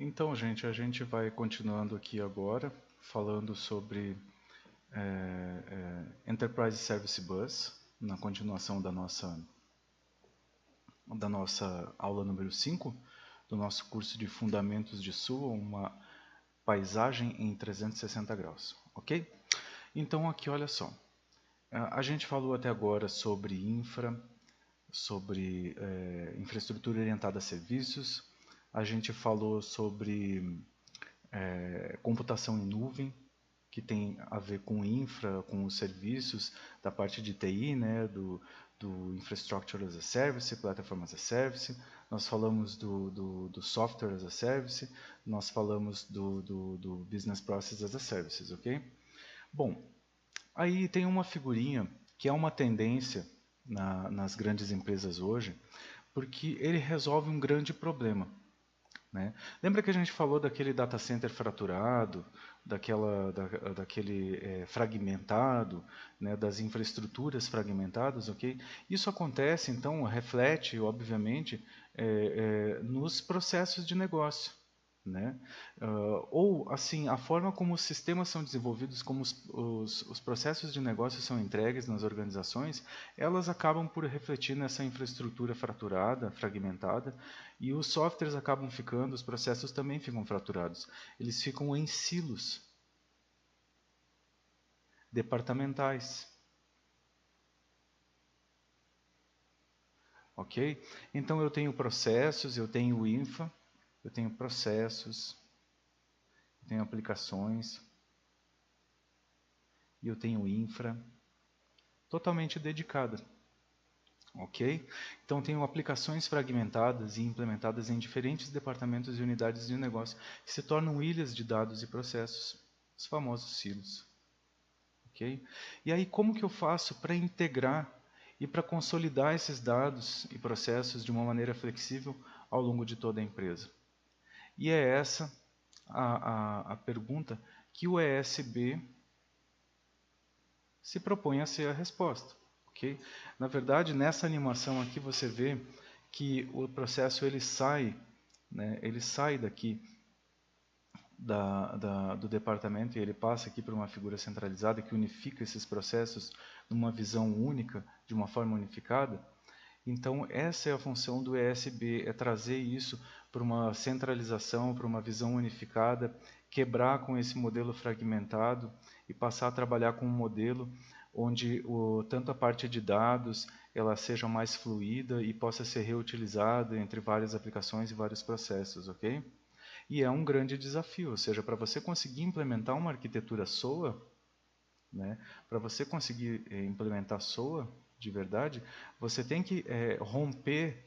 Então, gente, a gente vai continuando aqui agora, falando sobre Enterprise Service Bus, na continuação da nossa aula número 5, do nosso curso de Fundamentos de SUA, uma paisagem em 360 graus, ok? Então, aqui, olha só, a gente falou até agora sobre sobre infraestrutura orientada a serviços, a gente falou sobre computação em nuvem, que tem a ver com infra, com os serviços da parte de TI, né, do Infrastructure as a Service, Platform as a Service, nós falamos do Software as a Service, nós falamos do Business Process as a Services, ok? Bom, aí tem uma figurinha que é uma tendência nas grandes empresas hoje, porque ele resolve um grande problema, né? Lembra que a gente falou daquele data center fraturado, daquele fragmentado, né, das infraestruturas fragmentadas, ok? Isso acontece, então, reflete, obviamente, nos processos de negócio, né? Ou, assim, a forma como os sistemas são desenvolvidos, como os processos de negócio são entregues nas organizações, elas acabam por refletir nessa infraestrutura fraturada, fragmentada, e os softwares acabam ficando, os processos também ficam fraturados. Eles ficam em silos departamentais. Ok? Então eu tenho processos, eu tenho infra, eu tenho processos, eu tenho aplicações, e eu tenho infra totalmente dedicada. Ok? Então tenho aplicações fragmentadas e implementadas em diferentes departamentos e unidades de negócio que se tornam ilhas de dados e processos, os famosos silos. Ok? E aí como que eu faço para integrar e para consolidar esses dados e processos de uma maneira flexível ao longo de toda a empresa? E é essa a pergunta que o ESB se propõe a ser a resposta. Okay? Na verdade, nessa animação aqui você vê que o processo ele sai daqui do departamento e ele passa aqui para uma figura centralizada que unifica esses processos numa visão única, de uma forma unificada. Então, essa é a função do ESB, é trazer isso para uma centralização, para uma visão unificada, quebrar com esse modelo fragmentado e passar a trabalhar com um modelo onde tanto a parte de dados ela seja mais fluida e possa ser reutilizada entre várias aplicações e vários processos, ok? E é um grande desafio, ou seja, para você conseguir implementar uma arquitetura SOA, né, para você conseguir implementar SOA de verdade, você tem que romper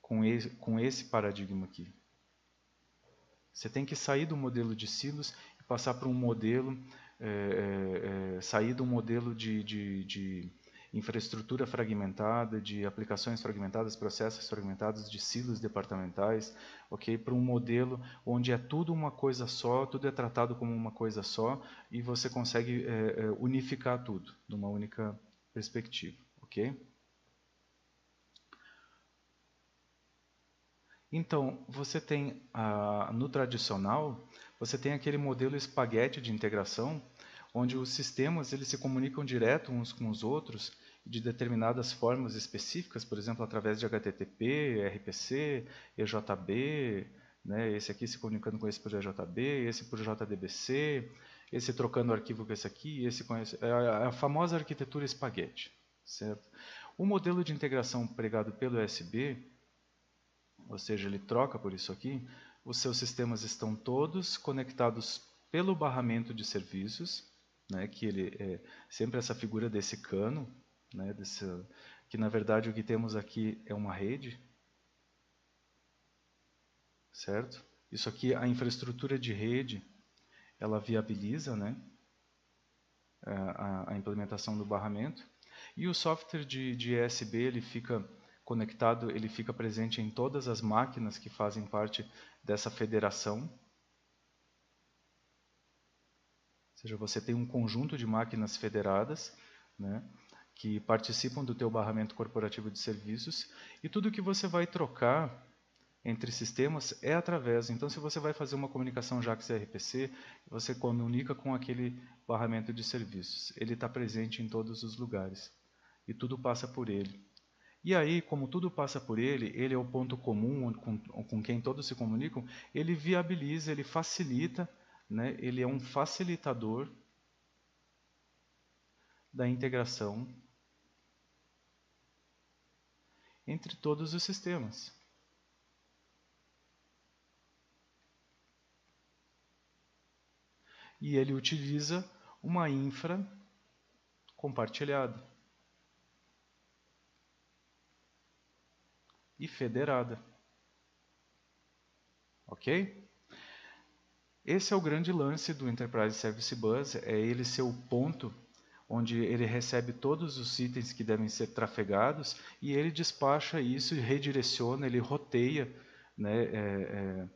com esse paradigma aqui. Você tem que sair do modelo de silos e passar para um modelo, sair do modelo de infraestrutura fragmentada, de aplicações fragmentadas, processos fragmentados, de silos departamentais, ok? Para um modelo onde é tudo uma coisa só, tudo é tratado como uma coisa só e você consegue unificar tudo numa única perspectiva, ok? Então, você tem, no tradicional, você tem aquele modelo espaguete de integração, onde os sistemas eles se comunicam direto uns com os outros de determinadas formas específicas, por exemplo, através de HTTP, RPC, EJB, né, esse aqui se comunicando com esse por EJB, esse por JDBC, esse trocando arquivo com esse aqui, esse com esse, é a famosa arquitetura espaguete, certo? O modelo de integração pregado pelo USB, ou seja, ele troca por isso aqui, os seus sistemas estão todos conectados pelo barramento de serviços, né, que ele é sempre essa figura desse cano, né, que na verdade o que temos aqui é uma rede, certo? Isso aqui, a infraestrutura de rede, ela viabiliza, né, a implementação do barramento, e o software de ESB ele fica conectado, ele fica presente em todas as máquinas que fazem parte dessa federação. Ou seja, você tem um conjunto de máquinas federadas, né? que participam do teu barramento corporativo de serviços, e tudo que você vai trocar entre sistemas é através. Então, se você vai fazer uma comunicação JAX RPC, você comunica com aquele barramento de serviços. Ele está presente em todos os lugares e tudo passa por ele. E aí, como tudo passa por ele é o ponto comum com quem todos se comunicam, ele viabiliza, ele facilita, né? Ele é um facilitador da integração entre todos os sistemas. E ele utiliza uma infra compartilhada e federada. Ok? Esse é o grande lance do Enterprise Service Bus, é ele ser o ponto onde ele recebe todos os itens que devem ser trafegados e ele despacha isso e redireciona, ele roteia, né,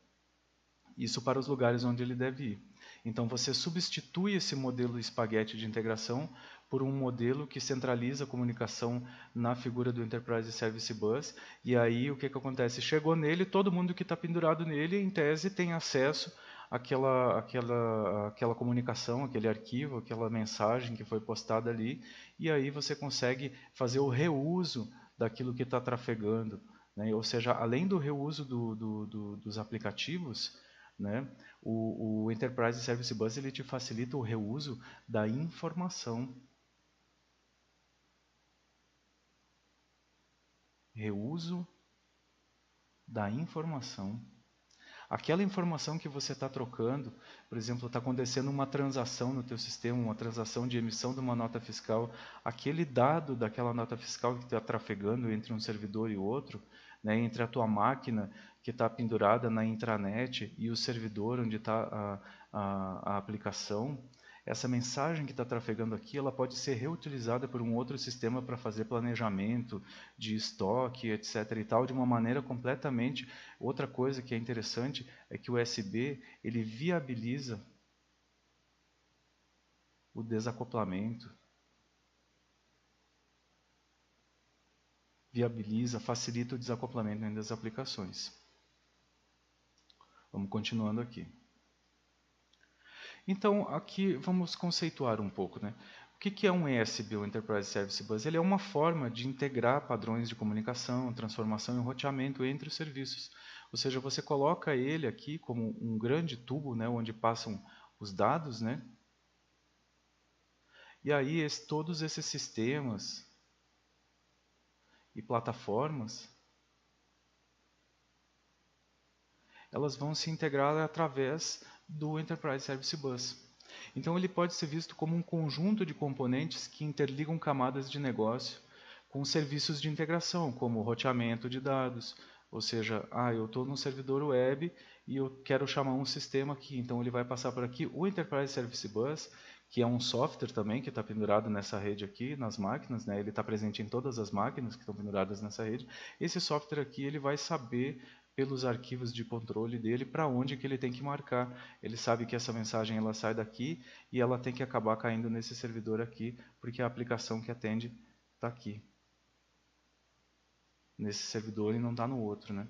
isso para os lugares onde ele deve ir. Então você substitui esse modelo espaguete de integração por um modelo que centraliza a comunicação na figura do Enterprise Service Bus, e aí o que acontece? Chegou nele, todo mundo que está pendurado nele, em tese, tem acesso àquela comunicação, aquele arquivo, aquela mensagem que foi postada ali, e aí você consegue fazer o reuso daquilo que está trafegando, né? Ou seja, além do reuso dos aplicativos, né, o Enterprise Service Bus ele te facilita o reuso da informação. Reuso da informação. Aquela informação que você está trocando, por exemplo, está acontecendo uma transação no teu sistema, uma transação de emissão de uma nota fiscal, aquele dado daquela nota fiscal que está trafegando entre um servidor e outro, né, entre a tua máquina que está pendurada na intranet e o servidor onde está a aplicação, essa mensagem que está trafegando aqui, ela pode ser reutilizada por um outro sistema para fazer planejamento de estoque, etc. e tal, de uma maneira completamente... Outra coisa que é interessante é que o USB, ele viabiliza o desacoplamento, facilita o desacoplamento entre as aplicações. Vamos continuando aqui. Então, aqui vamos conceituar um pouco, né? O que é um ESB, o Enterprise Service Bus? Ele é uma forma de integrar padrões de comunicação, transformação e roteamento entre os serviços. Ou seja, você coloca ele aqui como um grande tubo, né, onde passam os dados, né? E aí todos esses sistemas e plataformas, elas vão se integrar através do Enterprise Service Bus. Então ele pode ser visto como um conjunto de componentes que interligam camadas de negócio com serviços de integração, como roteamento de dados, ou seja, eu estou num servidor web e eu quero chamar um sistema aqui, então ele vai passar por aqui. O Enterprise Service Bus, que é um software também que está pendurado nessa rede aqui, nas máquinas, né? Ele está presente em todas as máquinas que estão penduradas nessa rede. Esse software aqui ele vai saber pelos arquivos de controle dele para onde que ele tem que marcar. Ele sabe que essa mensagem ela sai daqui e ela tem que acabar caindo nesse servidor aqui, porque a aplicação que atende está aqui, nesse servidor e não está no outro, né?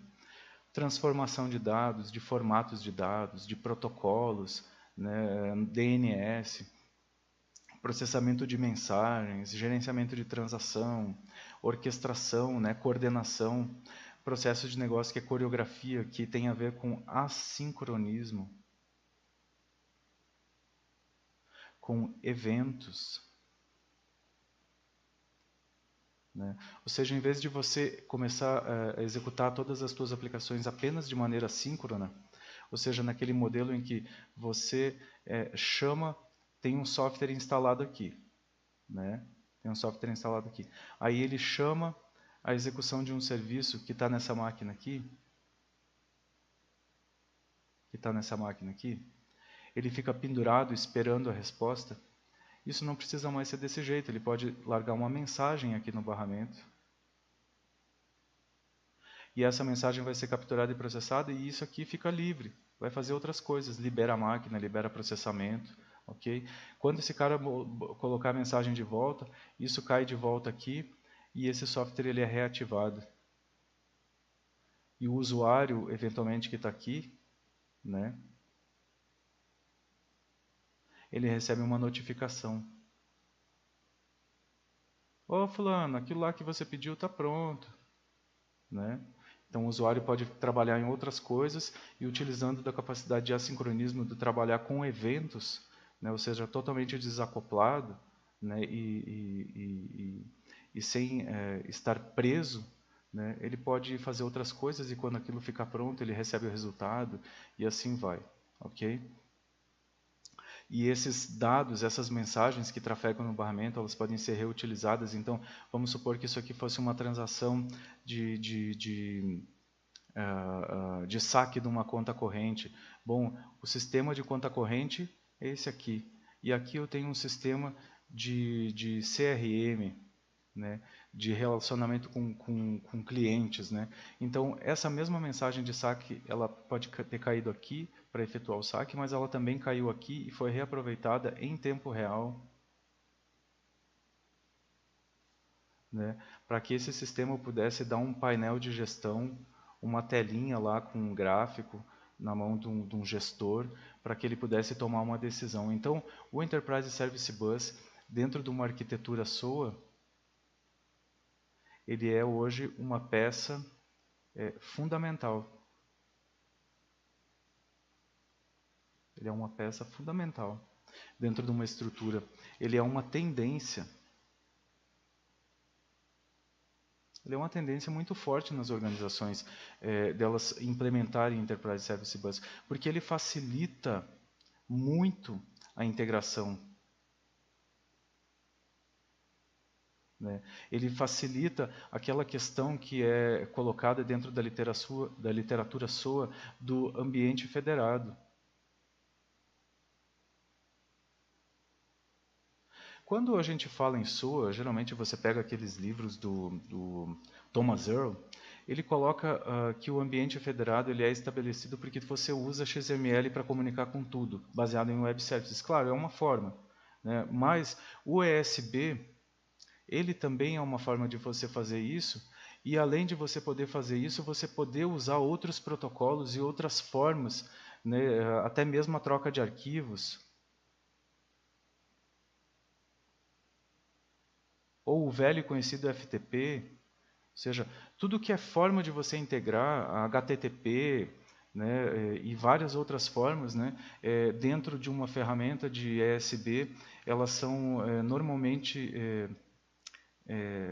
Transformação de dados, de formatos de dados, de protocolos, né, DNS, processamento de mensagens, gerenciamento de transação, orquestração, né, coordenação, processo de negócio que é coreografia, que tem a ver com assincronismo, com eventos. Né? Ou seja, em vez de você começar a executar todas as suas aplicações apenas de maneira síncrona, ou seja, naquele modelo em que você tem um software instalado aqui, né? Tem um software instalado aqui. Aí ele chama a execução de um serviço que está nessa máquina aqui, ele fica pendurado esperando a resposta. Isso não precisa mais ser desse jeito, ele pode largar uma mensagem aqui no barramento. E essa mensagem vai ser capturada e processada e isso aqui fica livre. Vai fazer outras coisas, libera a máquina, libera processamento, ok? Quando esse cara colocar a mensagem de volta, isso cai de volta aqui e esse software ele é reativado. E o usuário, eventualmente, que está aqui, né, ele recebe uma notificação. Ô, fulano, aquilo lá que você pediu está pronto. Né? Então, o usuário pode trabalhar em outras coisas e utilizando da capacidade de assincronismo de trabalhar com eventos, né, ou seja, totalmente desacoplado, né, e sem estar preso, né, ele pode fazer outras coisas e quando aquilo ficar pronto, ele recebe o resultado e assim vai. Ok? E esses dados, essas mensagens que trafegam no barramento, elas podem ser reutilizadas. Então, vamos supor que isso aqui fosse uma transação de saque de uma conta corrente. Bom, o sistema de conta corrente é esse aqui. E aqui eu tenho um sistema de CRM, né, de relacionamento com clientes. Né? Então, essa mesma mensagem de saque, ela pode ter caído aqui para efetuar o saque, mas ela também caiu aqui e foi reaproveitada em tempo real, né, para que esse sistema pudesse dar um painel de gestão, uma telinha lá com um gráfico na mão de um gestor, para que ele pudesse tomar uma decisão. Então, o Enterprise Service Bus, dentro de uma arquitetura SOA, ele é hoje uma peça fundamental. Ele é uma peça fundamental dentro de uma estrutura. Ele é uma tendência. Ele é uma tendência muito forte nas organizações delas implementarem Enterprise Service Bus, porque ele facilita muito a integração. Né? Ele facilita aquela questão que é colocada dentro da literatura SOA do ambiente federado. Quando a gente fala em SOA, geralmente você pega aqueles livros do Thomas Earl, ele coloca que o ambiente federado ele é estabelecido porque você usa XML para comunicar com tudo, baseado em web services. Claro, é uma forma, né? Mas o ESB, ele também é uma forma de você fazer isso, e além de você poder fazer isso, você poder usar outros protocolos e outras formas, né? Até mesmo a troca de arquivos, ou o velho e conhecido FTP, ou seja, tudo que é forma de você integrar a HTTP, né, e várias outras formas, né, dentro de uma ferramenta de ESB, elas são normalmente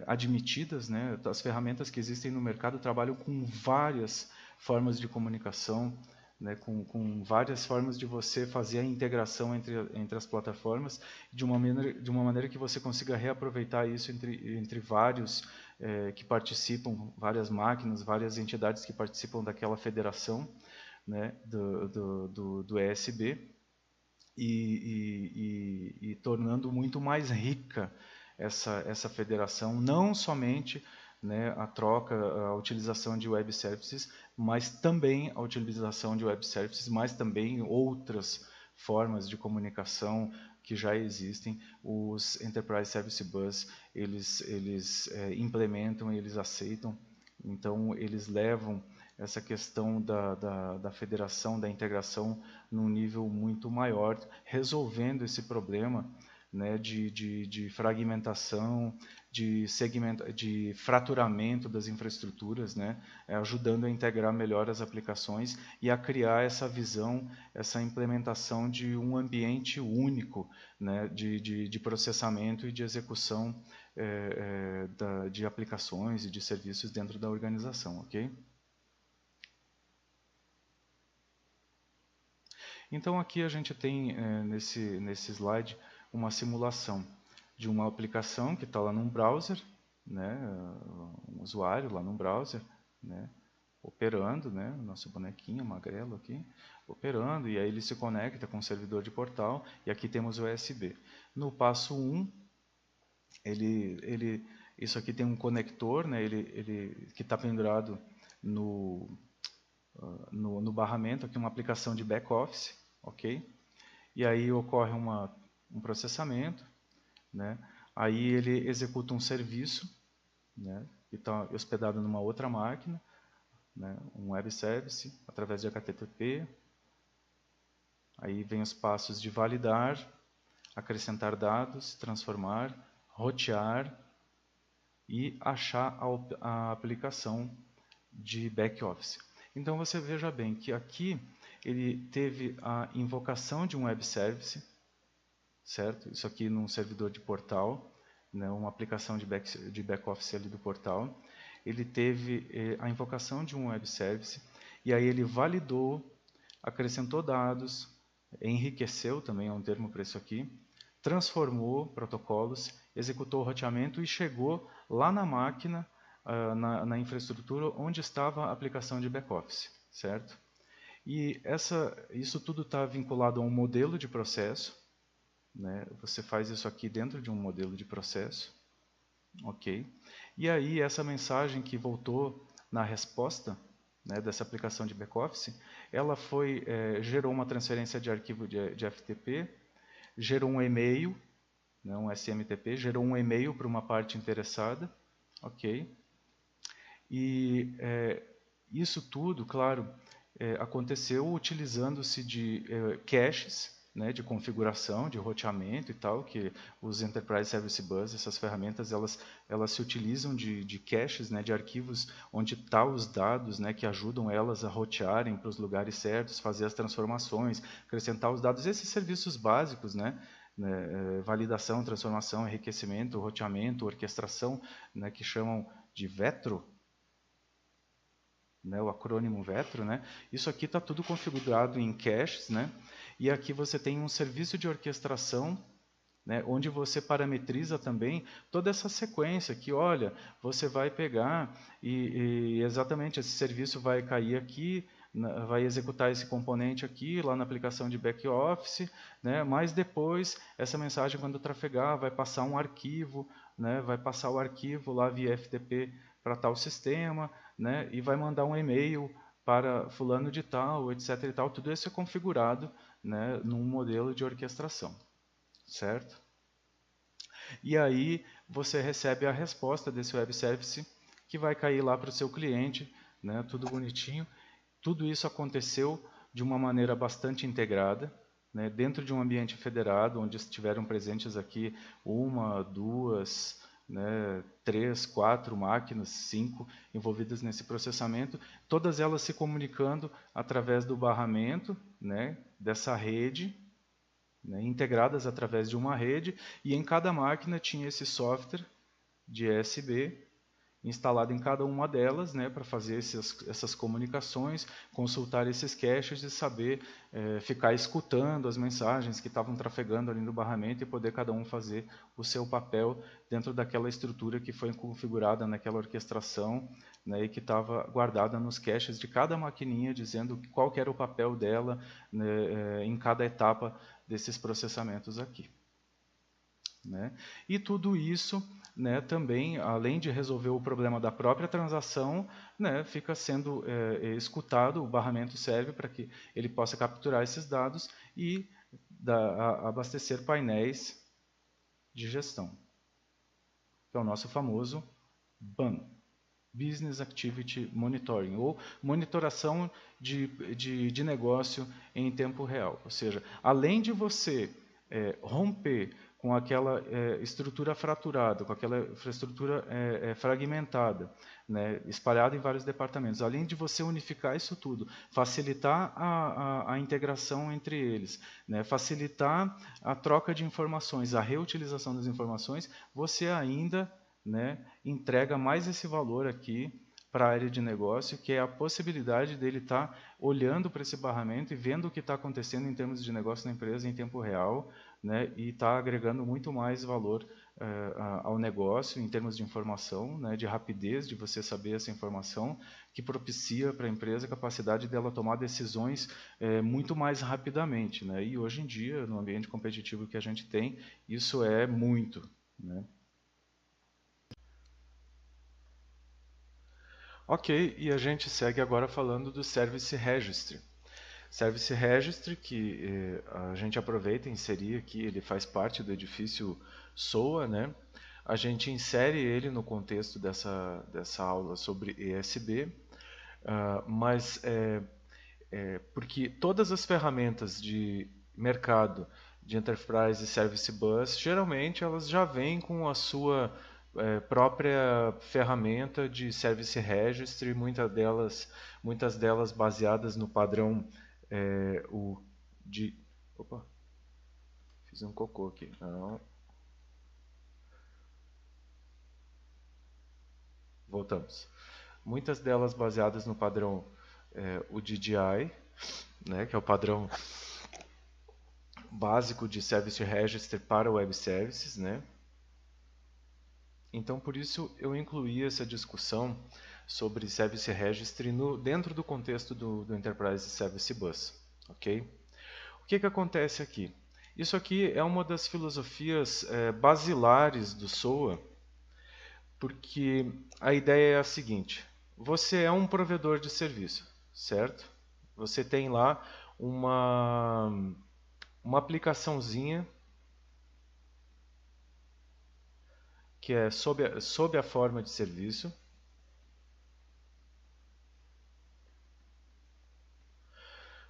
admitidas. Né, as ferramentas que existem no mercado trabalham com várias formas de comunicação, né, com várias formas de você fazer a integração entre as plataformas de uma maneira que você consiga reaproveitar isso entre vários que participam, várias máquinas, várias entidades que participam daquela federação, né, do ESB, e tornando muito mais rica essa federação, não somente, né, a troca, a utilização de web services, mas também a utilização de web services, mas também outras formas de comunicação que já existem. Os Enterprise Service Bus, eles implementam, eles aceitam, então eles levam essa questão da federação, da integração, num nível muito maior, resolvendo esse problema, né, de fragmentação, de fraturamento das infraestruturas, né, ajudando a integrar melhor as aplicações e a criar essa visão, essa implementação de um ambiente único, né, de processamento e de execução de aplicações e de serviços dentro da organização, ok? Então aqui a gente tem nesse slide uma simulação de uma aplicação que está lá num browser, né, um usuário lá num browser, né, operando, né, nosso bonequinho magrelo aqui, operando, e aí ele se conecta com o servidor de portal, e aqui temos o USB. No passo 1, isso aqui tem um conector, né, que está pendurado no barramento, aqui uma aplicação de back-office, ok? e aí ocorre um processamento, né? Aí ele executa um serviço, né, que está hospedado numa outra máquina, né, um web service, através de HTTP. Aí vem os passos de validar, acrescentar dados, transformar, rotear e achar a aplicação de back-office. Então você veja bem que aqui ele teve a invocação de um web service, certo? Isso aqui num servidor de portal, né, uma aplicação de back-office ali do portal. Ele teve a invocação de um web service, e aí ele validou, acrescentou dados, enriqueceu, também é um termo para isso aqui, transformou protocolos, executou o roteamento e chegou lá na máquina, na infraestrutura onde estava a aplicação de back-office, certo? E isso tudo está vinculado a um modelo de processo, né? Você faz isso aqui dentro de um modelo de processo, ok? E aí essa mensagem que voltou na resposta, né, dessa aplicação de back-office, ela gerou uma transferência de arquivo de FTP, gerou um e-mail, né, um SMTP, gerou um e-mail para uma parte interessada, ok? E isso tudo, claro, aconteceu utilizando-se de caches, né, de configuração, de roteamento e tal, que os Enterprise Service Bus, essas ferramentas, elas se utilizam de caches, né, de arquivos onde estão os dados, né, que ajudam elas a rotearem para os lugares certos, fazer as transformações, acrescentar os dados, esses serviços básicos, né, validação, transformação, enriquecimento, roteamento, orquestração, né, que chamam de VETRO, né, o acrônimo VETRO, né? Isso aqui está tudo configurado em caches, né? E aqui você tem um serviço de orquestração, né, onde você parametriza também toda essa sequência que, olha, você vai pegar e exatamente esse serviço vai cair aqui, vai executar esse componente aqui, lá na aplicação de back-office, né, mas depois essa mensagem, quando trafegar, vai passar um arquivo, né, vai passar o arquivo lá via FTP para tal sistema, né, e vai mandar um e-mail para fulano de tal, etc. e tal. Tudo isso é configurado, né, num modelo de orquestração, certo? E aí você recebe a resposta desse web service que vai cair lá para o seu cliente, né, tudo bonitinho. Tudo isso aconteceu de uma maneira bastante integrada, né, dentro de um ambiente federado, onde estiveram presentes aqui uma, duas, né, 3, 4 máquinas, 5 envolvidas nesse processamento, todas elas se comunicando através do barramento, né, dessa rede, né, integradas através de uma rede, e em cada máquina tinha esse software de ESB instalado em cada uma delas, né, para fazer essas comunicações, consultar esses caches e saber ficar escutando as mensagens que estavam trafegando ali no barramento e poder cada um fazer o seu papel dentro daquela estrutura que foi configurada naquela orquestração, né, e que estava guardada nos caches de cada maquininha, dizendo qual que era o papel dela, né, em cada etapa desses processamentos aqui, né? E tudo isso, né, também, além de resolver o problema da própria transação, né, fica sendo escutado, o barramento serve para que ele possa capturar esses dados e abastecer painéis de gestão, que é o nosso famoso BAM, Business Activity Monitoring, ou monitoração de negócio em tempo real. Ou seja, além de você romper com aquela estrutura fraturada, com aquela infraestrutura fragmentada, né, espalhada em vários departamentos, além de você unificar isso tudo, facilitar a integração entre eles, né, facilitar a troca de informações, a reutilização das informações, você ainda, né, entrega mais esse valor aqui para a área de negócio, que é a possibilidade dele estar olhando para esse barramento e vendo o que está acontecendo em termos de negócio na empresa em tempo real, né, e está agregando muito mais valor ao negócio em termos de informação, né, de rapidez de você saber essa informação, que propicia para a empresa a capacidade dela tomar decisões muito mais rapidamente, né, e hoje em dia, no ambiente competitivo que a gente tem, isso é muito, né. Ok, e a gente segue agora falando do Service Registry. Service Registry, que a gente aproveita e inserir aqui, ele faz parte do edifício SOA, né? A gente insere ele no contexto dessa aula sobre ESB, mas porque todas as ferramentas de mercado de Enterprise Service Bus, geralmente elas já vêm com a sua própria ferramenta de Service Registry, muitas delas baseadas no padrão Opa, fiz um cocô aqui. Não. Voltamos. Muitas delas baseadas no padrão o DDI, né, que é o padrão básico de Service Registry para Web Services, né? Então, por isso, eu incluí essa discussão sobre Service Registry dentro do contexto do Enterprise Service Bus. Okay? O que acontece aqui? Isso aqui é uma das filosofias basilares do SOA, porque a ideia é a seguinte: você é um provedor de serviço, certo? Você tem lá uma aplicaçãozinha que é sob a forma de serviço.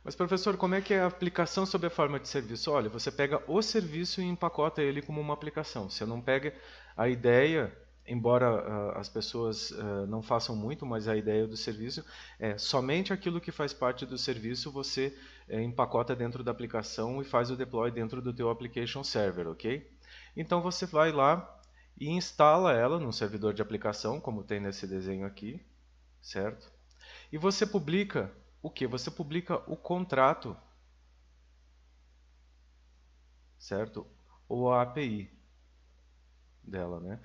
Mas, professor, como é que é a aplicação sob a forma de serviço? Olha, você pega o serviço e empacota ele como uma aplicação. Você não pega a ideia, embora as pessoas não façam muito, mas a ideia do serviço é somente aquilo que faz parte do serviço você empacota dentro da aplicação e faz o deploy dentro do teu application server, ok? Então você vai lá e instala ela num servidor de aplicação, como tem nesse desenho aqui, certo? E você publica o que? Você publica o contrato, certo? Ou a API dela, né?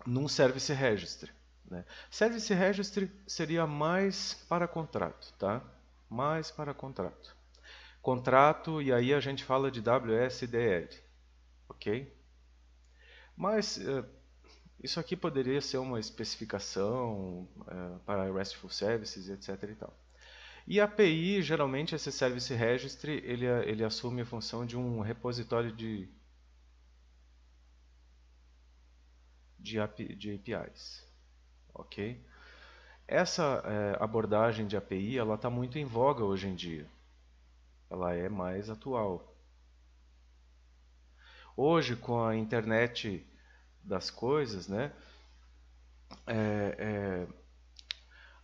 Num Service Registry, né? Service Registry seria mais para contrato, tá? Mais para contrato. Contrato, e aí a gente fala de WSDL, ok? Mas isso aqui poderia ser uma especificação para RESTful Services, etc. E tal. E a API, geralmente, esse Service Registry, ele assume a função de um repositório de APIs. Ok? Essa abordagem de API está muito em voga hoje em dia. Ela é mais atual. Hoje, com a internet das coisas, né,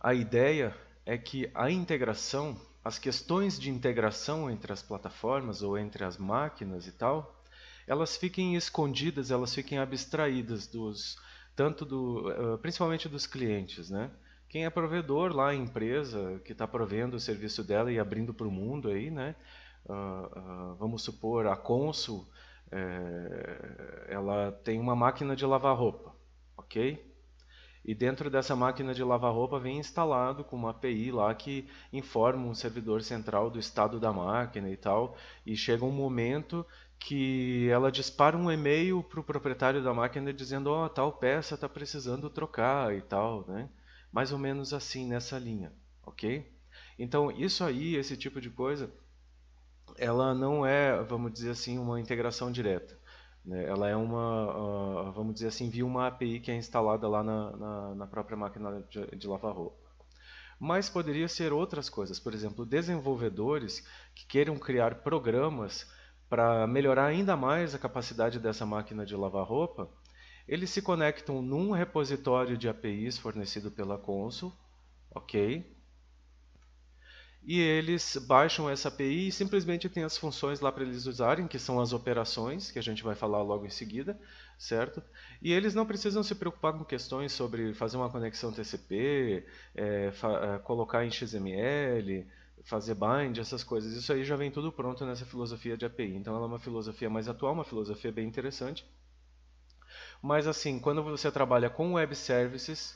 a ideia é que a integração, as questões de integração entre as plataformas ou entre as máquinas e tal, elas fiquem escondidas, elas fiquem abstraídas principalmente dos clientes, né? Quem é provedor lá, a empresa que está provendo o serviço dela e abrindo para o mundo aí, né? Vamos supor, a Consul, ela tem uma máquina de lavar roupa, ok? E dentro dessa máquina de lavar roupa vem instalado com uma API lá que informa um servidor central do estado da máquina e tal. E chega um momento que ela dispara um e-mail para o proprietário da máquina dizendo: ó, tal peça está precisando trocar e tal, né? Mais ou menos assim nessa linha, ok? Então isso aí, esse tipo de coisa, ela não é, vamos dizer assim, uma integração direta. Ela é vamos dizer assim, via uma API que é instalada lá na própria máquina de lavar roupa. Mas poderia ser outras coisas, por exemplo, desenvolvedores que queiram criar programas para melhorar ainda mais a capacidade dessa máquina de lavar roupa, eles se conectam num repositório de APIs fornecido pela Consul, ok? E eles baixam essa API e simplesmente tem as funções lá para eles usarem, que são as operações, que a gente vai falar logo em seguida, certo? E eles não precisam se preocupar com questões sobre fazer uma conexão TCP, colocar em XML, fazer bind, essas coisas. Isso aí já vem tudo pronto nessa filosofia de API. Então ela é uma filosofia mais atual, uma filosofia bem interessante. Mas assim, quando você trabalha com web services,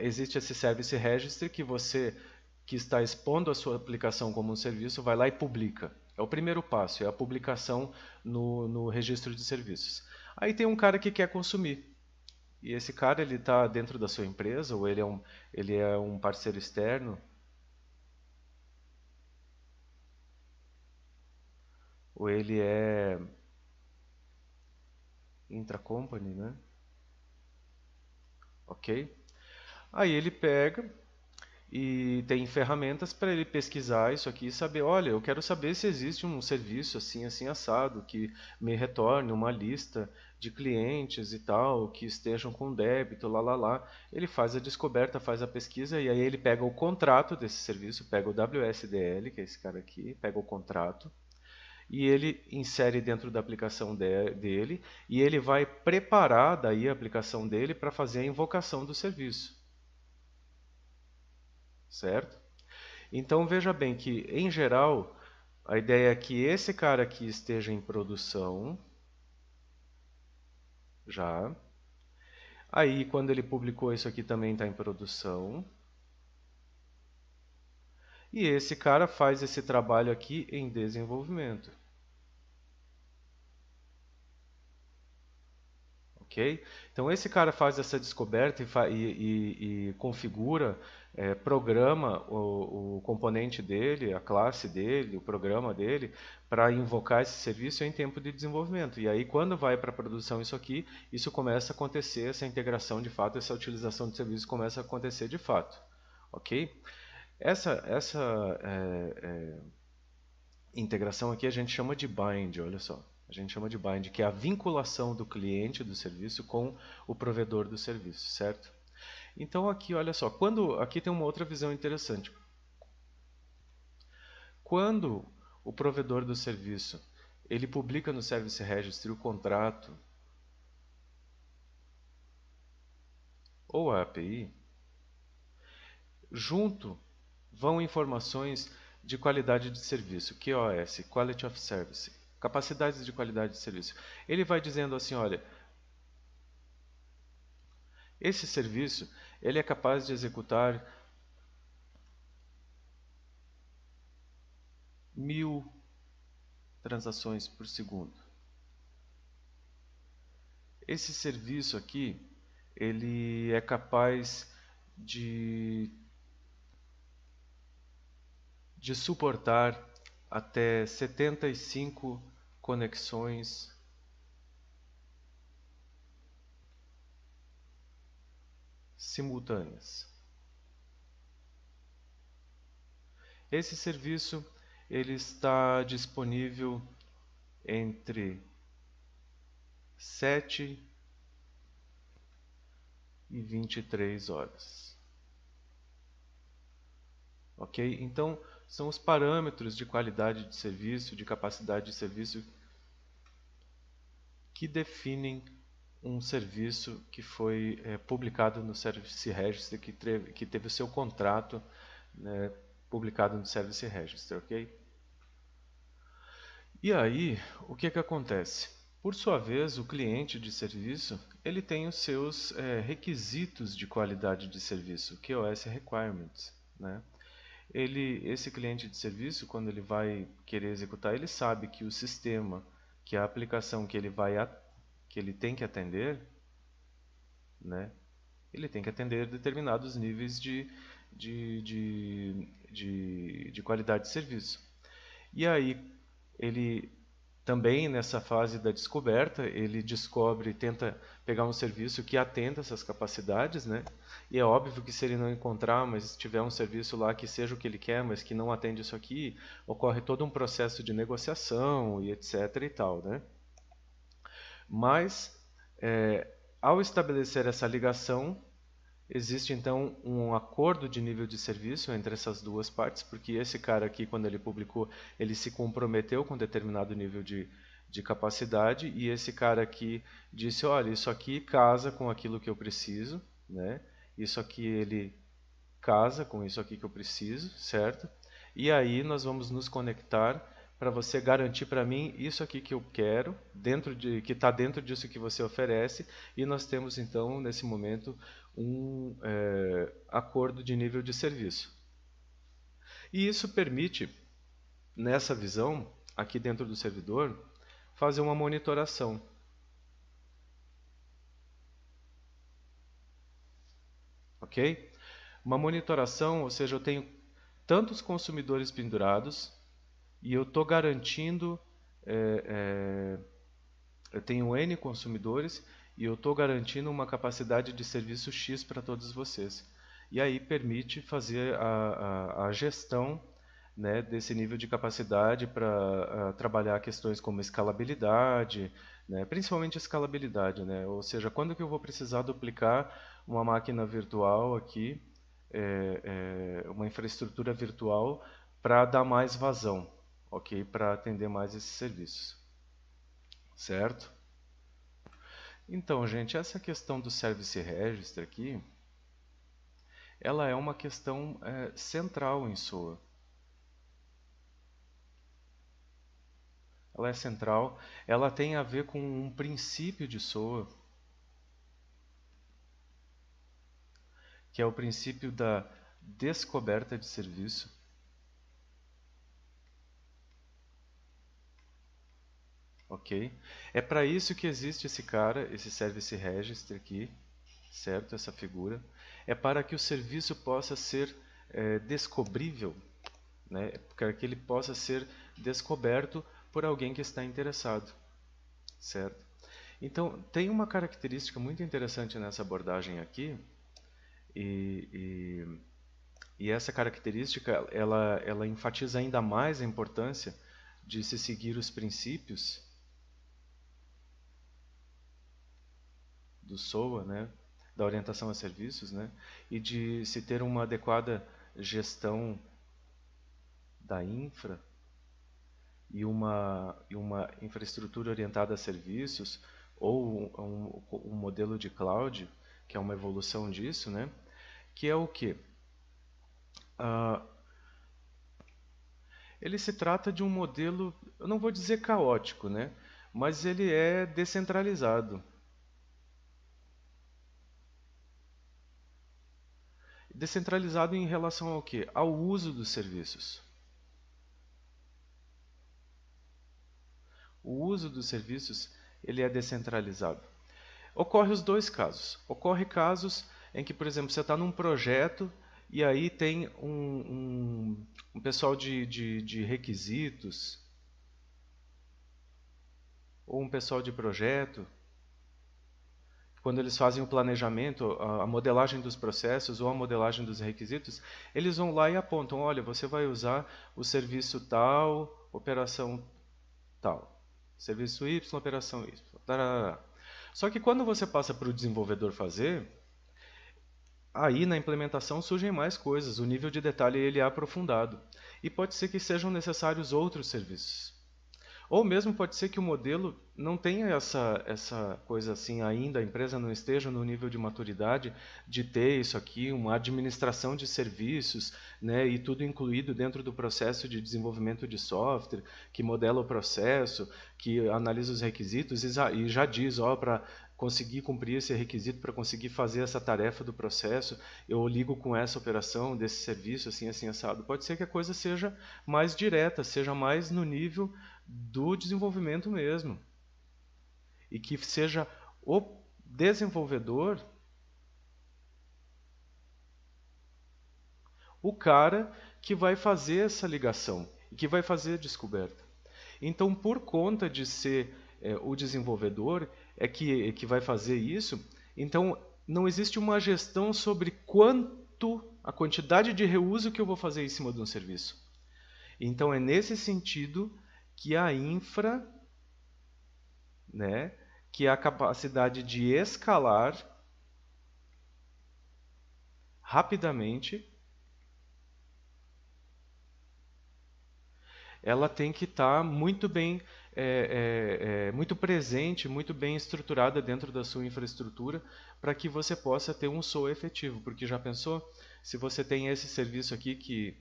existe esse Service Registry que está expondo a sua aplicação como um serviço, vai lá e publica. É o primeiro passo, é a publicação no registro de serviços. Aí tem um cara que quer consumir. E esse cara, ele está dentro da sua empresa ou ele é um parceiro externo? Ou ele é intracompany, né? Ok? Aí ele pega e tem ferramentas para ele pesquisar isso aqui e saber, olha, eu quero saber se existe um serviço assim, assim assado, que me retorne uma lista de clientes e tal, que estejam com débito, lá, lá, lá. Ele faz a descoberta, faz a pesquisa e aí ele pega o contrato desse serviço, pega o WSDL, que é esse cara aqui, pega o contrato e ele insere dentro da aplicação dele e ele vai preparar daí a aplicação dele para fazer a invocação do serviço, certo? Então veja bem que, em geral, a ideia é que esse cara aqui esteja em produção já. Aí, quando ele publicou isso aqui, também está em produção. E esse cara faz esse trabalho aqui em desenvolvimento. Ok? Então esse cara faz essa descoberta e configura, programa o componente dele, a classe dele, o programa dele, para invocar esse serviço em tempo de desenvolvimento. E aí quando vai para a produção isso aqui, isso começa a acontecer, essa integração de fato, essa utilização de serviço começa a acontecer de fato. Ok? Essa integração aqui a gente chama de bind, olha só. A gente chama de bind, que é a vinculação do cliente do serviço com o provedor do serviço, certo? Então aqui, olha só, aqui tem uma outra visão interessante. Quando o provedor do serviço ele publica no Service Registry o contrato ou a API, junto vão informações de qualidade de serviço, QoS, Quality of Service, capacidades de qualidade de serviço. Ele vai dizendo assim, olha, esse serviço ele é capaz de executar 1000 transações por segundo. Esse serviço aqui ele é capaz de suportar até 75 conexões simultâneas. Esse serviço ele está disponível entre 7 e 23 horas. Ok? Então, são os parâmetros de qualidade de serviço, de capacidade de serviço que definem um serviço que foi publicado no Service Registry, que teve o seu contrato, né, publicado no Service Registry, ok? E aí, o que acontece? Por sua vez, o cliente de serviço ele tem os seus requisitos de qualidade de serviço, QoS Requirements, né? Esse cliente de serviço, quando ele vai querer executar, ele sabe que o sistema, que a aplicação que ele tem que atender, né? Ele tem que atender determinados níveis de qualidade de serviço. E aí, ele também nessa fase da descoberta, ele descobre, tenta pegar um serviço que atenda essas capacidades, né? E é óbvio que se ele não encontrar, mas se tiver um serviço lá que seja o que ele quer, mas que não atende isso aqui, ocorre todo um processo de negociação e etc e tal, né? Mas, ao estabelecer essa ligação, existe então um acordo de nível de serviço entre essas duas partes, porque esse cara aqui, quando ele publicou, ele se comprometeu com determinado nível de capacidade, e esse cara aqui disse, olha, isso aqui casa com aquilo que eu preciso, né? Isso aqui ele casa com isso aqui que eu preciso, certo? E aí nós vamos nos conectar para você garantir para mim isso aqui que eu quero, que está dentro disso que você oferece, e nós temos então, nesse momento, um acordo de nível de serviço. E isso permite, nessa visão, aqui dentro do servidor, fazer uma monitoração. ok? Uma monitoração, ou seja, eu tenho tantos consumidores pendurados e eu estou garantindo, eu tenho N consumidores e eu estou garantindo uma capacidade de serviço X para todos vocês. E aí permite fazer a gestão, né, desse nível de capacidade para trabalhar questões como escalabilidade, né, principalmente escalabilidade, né, ou seja, quando que eu vou precisar duplicar uma máquina virtual aqui, uma infraestrutura virtual para dar mais vazão, ok, para atender mais esses serviços, certo? Então, gente, essa questão do Service Register aqui, ela é uma questão central em SOA. Ela é central, ela tem a ver com um princípio de SOA, que é o princípio da descoberta de serviço. Ok? É para isso que existe esse cara, esse Service Register aqui, certo? Essa figura. É para que o serviço possa ser descobrível, né? Para que ele possa ser descoberto por alguém que está interessado, certo? Então, tem uma característica muito interessante nessa abordagem aqui, e essa característica ela enfatiza ainda mais a importância de se seguir os princípios do SOA, né, da orientação a serviços, né, e de se ter uma adequada gestão da infra e uma infraestrutura orientada a serviços ou um modelo de cloud, que é uma evolução disso, né, que é o quê? Ele se trata de um modelo, eu não vou dizer caótico, né, mas ele é descentralizado. Descentralizado em relação ao quê? Ao uso dos serviços. O uso dos serviços ele é descentralizado. Ocorre os dois casos. Ocorre casos em que, por exemplo, você está num projeto e aí tem um pessoal de requisitos ou um pessoal de projeto, quando eles fazem o planejamento, a modelagem dos processos ou a modelagem dos requisitos, eles vão lá e apontam, olha, você vai usar o serviço tal, operação tal. Serviço Y, operação Y. Tarará. Só que quando você passa para o desenvolvedor fazer, aí na implementação surgem mais coisas, o nível de detalhe ele é aprofundado. E pode ser que sejam necessários outros serviços. Ou mesmo pode ser que o modelo não tenha essa coisa assim ainda, a empresa não esteja no nível de maturidade de ter isso aqui, uma administração de serviços, né, e tudo incluído dentro do processo de desenvolvimento de software, que modela o processo, que analisa os requisitos e já diz, ó, para conseguir cumprir esse requisito, para conseguir fazer essa tarefa do processo, eu ligo com essa operação desse serviço, assim, assim, assado. Pode ser que a coisa seja mais direta, seja mais no nível do desenvolvimento mesmo. E que seja o desenvolvedor o cara que vai fazer essa ligação e que vai fazer a descoberta. Então, por conta de ser o desenvolvedor que vai fazer isso, então não existe uma gestão sobre a quantidade de reuso que eu vou fazer em cima de um serviço. Então, é nesse sentido que a infra, né, que é a capacidade de escalar rapidamente, ela tem que estar muito bem, muito presente, muito bem estruturada dentro da sua infraestrutura para que você possa ter um SOA efetivo. Porque já pensou, se você tem esse serviço aqui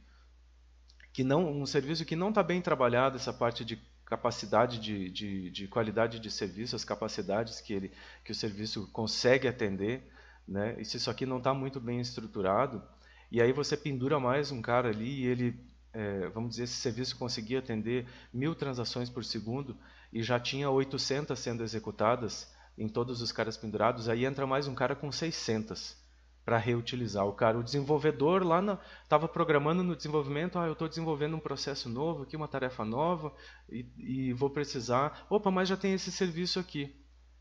um serviço que não está bem trabalhado, essa parte de capacidade de qualidade de serviço, as capacidades que o serviço consegue atender, né? E se isso aqui não está muito bem estruturado, e aí você pendura mais um cara ali e ele, vamos dizer, esse serviço conseguia atender 1000 transações por segundo e já tinha 800 sendo executadas em todos os caras pendurados, aí entra mais um cara com 600. para reutilizar. O desenvolvedor lá estava programando no desenvolvimento, eu estou desenvolvendo um processo novo aqui, uma tarefa nova, e vou precisar, opa, mas já tem esse serviço aqui.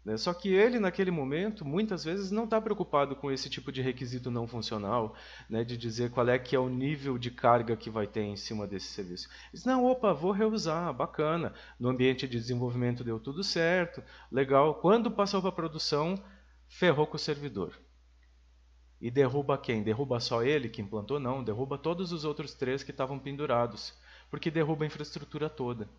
Né? Só que ele, naquele momento, muitas vezes não está preocupado com esse tipo de requisito não funcional, né, de dizer qual é que é o nível de carga que vai ter em cima desse serviço. Diz, não, opa, vou reusar, bacana. No ambiente de desenvolvimento deu tudo certo, legal. Quando passou para a produção, ferrou com o servidor. E derruba quem? Derruba só ele que implantou? Não, derruba todos os outros 3 que estavam pendurados, porque derruba a infraestrutura toda.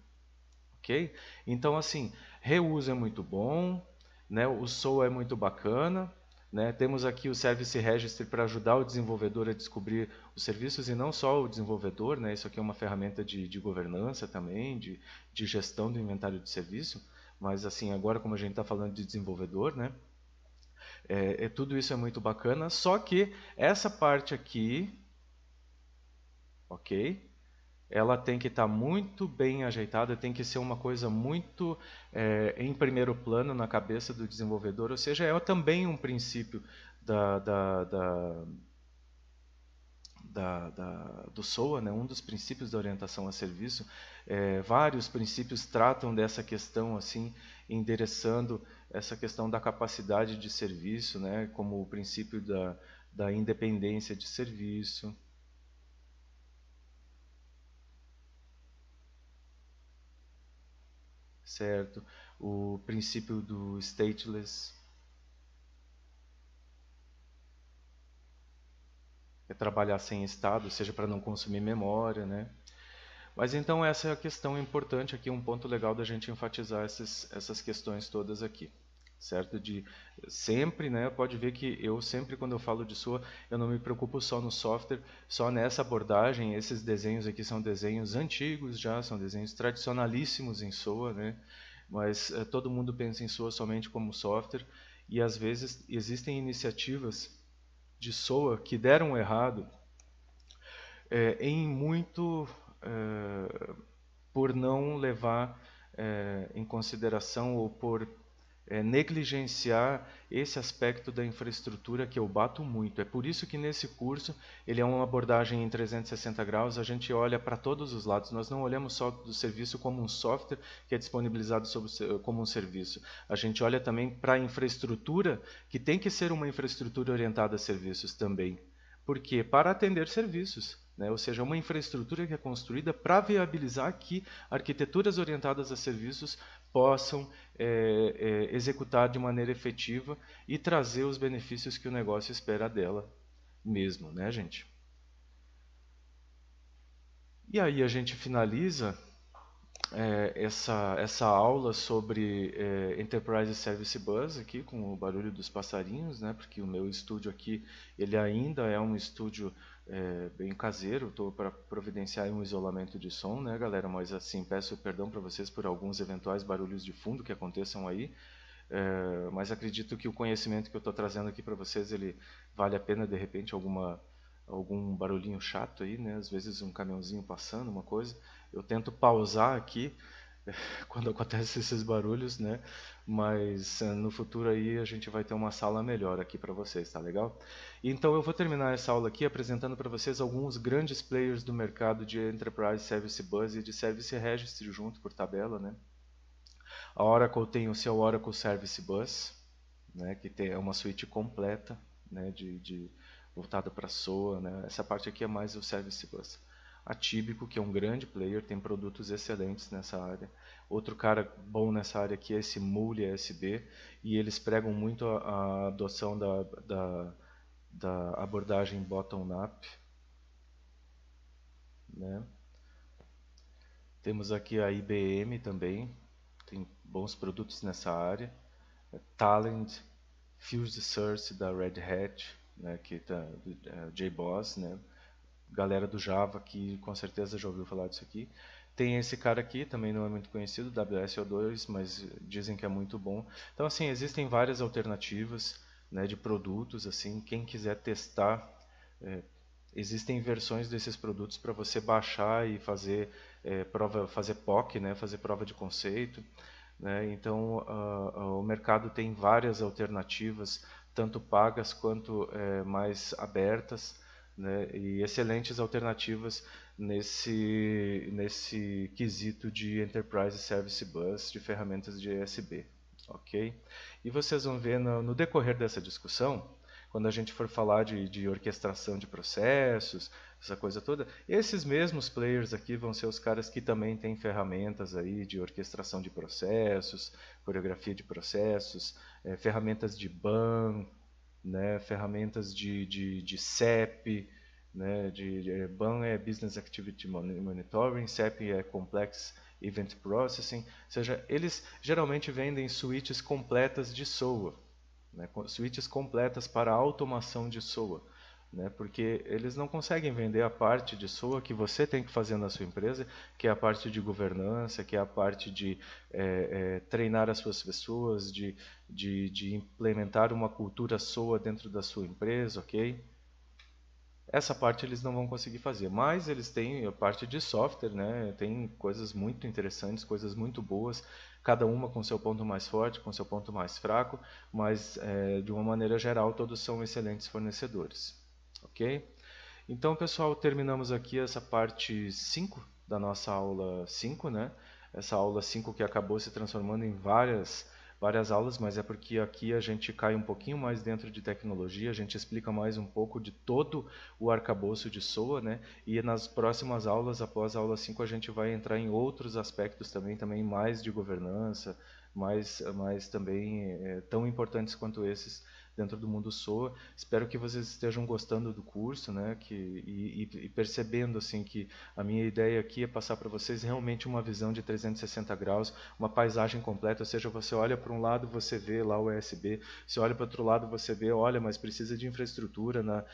Ok? Então, assim, reuso é muito bom, né? O SOA é muito bacana, né? Temos aqui o Service Registry para ajudar o desenvolvedor a descobrir os serviços e não só o desenvolvedor, né? Isso aqui é uma ferramenta de governança também, de gestão do inventário de serviço, mas assim, agora como a gente está falando de desenvolvedor, né? Tudo isso é muito bacana, só que essa parte aqui, ok? Ela tem que estar muito bem ajeitada, tem que ser uma coisa muito em primeiro plano na cabeça do desenvolvedor, ou seja, é também um princípio do SOA, né? Um dos princípios da orientação a serviço. Vários princípios tratam dessa questão, assim, endereçando essa questão da capacidade de serviço, né? Como o princípio da independência de serviço. Certo? O princípio do stateless. É trabalhar sem estado, seja para não consumir memória, né? Mas então essa é a questão importante aqui, um ponto legal da gente enfatizar essas questões todas aqui, certo? De sempre, né? Pode ver que eu sempre, quando eu falo de SOA, eu não me preocupo só no software, só nessa abordagem. Esses desenhos aqui são desenhos antigos já, são desenhos tradicionalíssimos em SOA, né? Mas todo mundo pensa em SOA somente como software e às vezes existem iniciativas de SOA que deram errado em muito por não levar em consideração ou por negligenciar esse aspecto da infraestrutura que eu bato muito. É por isso que nesse curso ele é uma abordagem em 360 graus, a gente olha para todos os lados, nós não olhamos só do serviço como um software que é disponibilizado como um serviço, a gente olha também para a infraestrutura que tem que ser uma infraestrutura orientada a serviços também. Por quê? Para atender serviços. Né? Ou seja, uma infraestrutura que é construída para viabilizar que arquiteturas orientadas a serviços possam executar de maneira efetiva e trazer os benefícios que o negócio espera dela mesmo, né, gente? E aí a gente finaliza essa aula sobre Enterprise Service Bus aqui com o barulho dos passarinhos, né? Porque o meu estúdio aqui ele ainda é um estúdio bem caseiro. Estou para providenciar um isolamento de som, né, galera? Mas assim peço perdão para vocês por alguns eventuais barulhos de fundo que aconteçam aí. Mas acredito que o conhecimento que eu estou trazendo aqui para vocês ele vale a pena de repente algum barulhinho chato aí, né? Às vezes um caminhãozinho passando, uma coisa. Eu tento pausar aqui quando acontecem esses barulhos, né? Mas no futuro aí a gente vai ter uma sala melhor aqui para vocês, tá legal? Então eu vou terminar essa aula aqui apresentando para vocês alguns grandes players do mercado de Enterprise Service Bus e de Service Registry junto por tabela, né? A Oracle tem o seu Oracle Service Bus, né? Que é uma suíte completa, né? Voltada para a SOA, né? Essa parte aqui é mais o Service Bus. A Tíbico, que é um grande player, tem produtos excelentes nessa área. Outro cara bom nessa área aqui é esse Mule ASB, e eles pregam muito a adoção da abordagem bottom-up. Né? Temos aqui a IBM também, tem bons produtos nessa área. Talend, Fuse Source da Red Hat, né, que tá JBoss, né? Galera do Java que com certeza já ouviu falar disso aqui. Tem esse cara aqui, também não é muito conhecido, WSO2, mas dizem que é muito bom. Então assim, existem várias alternativas, né, de produtos, assim, quem quiser testar, existem versões desses produtos para você baixar e fazer fazer POC, né, fazer prova de conceito. Né? Então, o mercado tem várias alternativas tanto pagas quanto mais abertas, né, e excelentes alternativas nesse quesito de Enterprise Service Bus, de ferramentas de ESB. Ok? E vocês vão ver no decorrer dessa discussão, quando a gente for falar de orquestração de processos, essa coisa toda, esses mesmos players aqui vão ser os caras que também têm ferramentas aí de orquestração de processos, coreografia de processos, ferramentas de BAM, né, ferramentas de CEP, né, BAM é Business Activity Monitoring, CEP é Complex Event Processing, ou seja, eles geralmente vendem suítes completas de SOA, né, suítes completas para automação de SOA, né, porque eles não conseguem vender a parte de SOA que você tem que fazer na sua empresa, que é a parte de governança, que é a parte de treinar as suas pessoas, de implementar uma cultura SOA dentro da sua empresa, ok? Essa parte eles não vão conseguir fazer, mas eles têm a parte de software, né? Tem coisas muito interessantes, coisas muito boas, cada uma com seu ponto mais forte, com seu ponto mais fraco, mas de uma maneira geral todos são excelentes fornecedores, ok? Então, pessoal, terminamos aqui essa parte 5 da nossa aula 5, né? Essa aula 5 que acabou se transformando em várias aulas, mas é porque aqui a gente cai um pouquinho mais dentro de tecnologia, a gente explica mais um pouco de todo o arcabouço de SOA, né? E nas próximas aulas, após a aula 5, a gente vai entrar em outros aspectos também mais de governança, mais também tão importantes quanto esses dentro do mundo SOA. Espero que vocês estejam gostando do curso, né? E percebendo assim que a minha ideia aqui é passar para vocês realmente uma visão de 360 graus, uma paisagem completa, ou seja, você olha para um lado, você vê lá o ESB, você olha para outro lado, você vê, olha, mas precisa de infraestrutura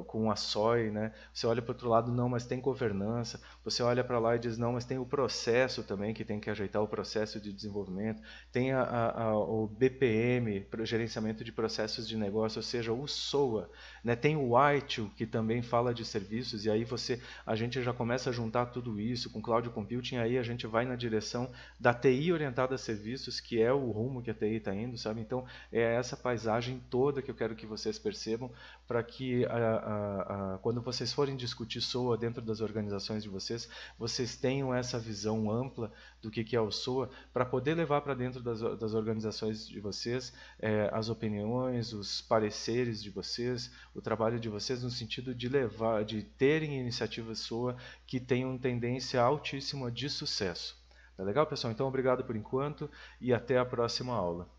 com a SOI, né? Você olha para outro lado, não, mas tem governança. Você olha para lá e diz, não, mas tem o processo também, que tem que ajeitar o processo de desenvolvimento. Tem o BPM, para o gerenciamento de processos de negócio, ou seja, o SOA, né? Tem o ITIL, que também fala de serviços, e aí a gente já começa a juntar tudo isso com Cloud Computing, aí a gente vai na direção da TI orientada a serviços, que é o rumo que a TI está indo, sabe? Então, é essa paisagem toda que eu quero que vocês percebam, para que quando vocês forem discutir SOA dentro das organizações de vocês tenham essa visão ampla do que é o SOA, para poder levar para dentro das organizações de vocês as opiniões, os pareceres de vocês, o trabalho de vocês no sentido de terem iniciativas SOA que tenham tendência altíssima de sucesso. Tá legal, pessoal? Então, obrigado por enquanto e até a próxima aula.